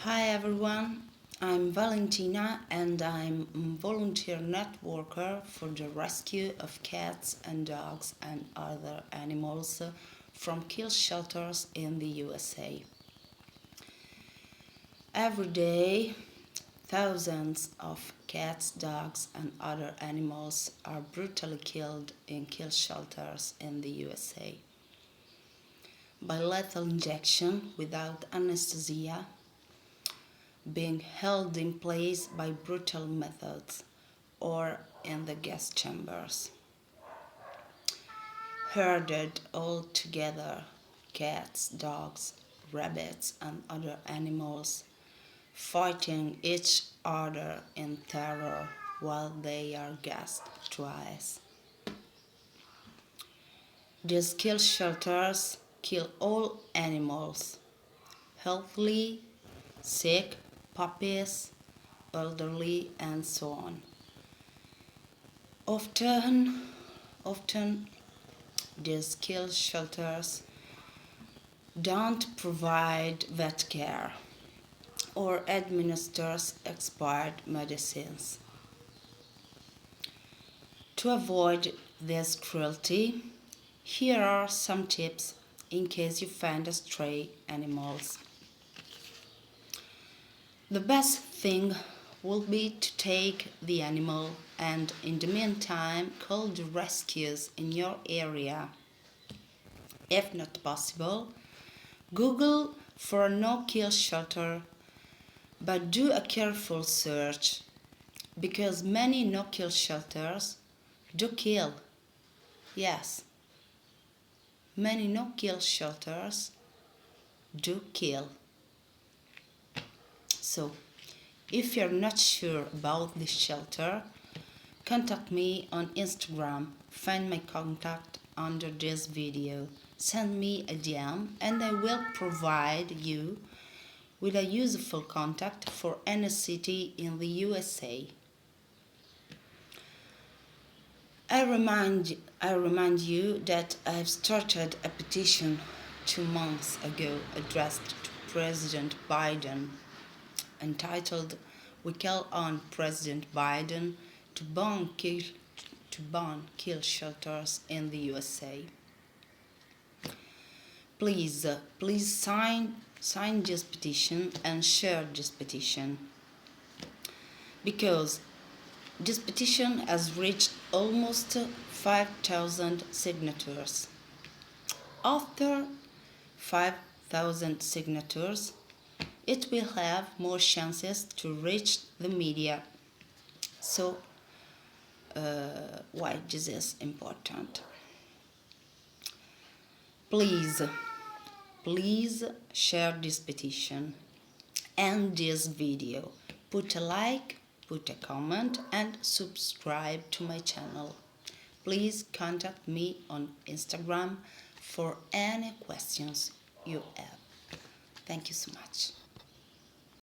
Hi everyone, I'm Valentina and I'm a volunteer networker for the rescue of cats and dogs and other animals from kill shelters in the USA. Every day, thousands of cats, dogs and other animals are brutally killed in kill shelters in the USA by lethal injection without anesthesia, being held in place by brutal methods, or in the gas chambers. Herded all together, cats, dogs, rabbits, and other animals, fighting each other in terror while they are gassed twice. These kill shelters kill all animals, healthy, sick, puppies, elderly, and so on. Often, these kill shelters don't provide vet care or administers expired medicines. To avoid this cruelty, here are some tips in case you find stray animals. The best thing will be to take the animal and in the meantime call the rescues in your area. If not possible, Google for a no-kill shelter, but do a careful search because many no-kill shelters do kill. Yes, many no-kill shelters do kill. So, if you're not sure about this shelter, contact me on Instagram. Find my contact under this video. Send me a DM and I will provide you with a useful contact for any city in the USA. I remind you that I've started a petition 2 months ago addressed to President Biden entitled "We Call on President Biden to ban kill shelters in the USA." Please sign this petition and share this petition because this petition has reached almost 5,000 signatures. After 5,000 signatures, it will have more chances to reach the media. So, why this is important? Please share this petition and this video. Put a like, put a comment and subscribe to my channel. Please contact me on Instagram for any questions you have. Thank you so much.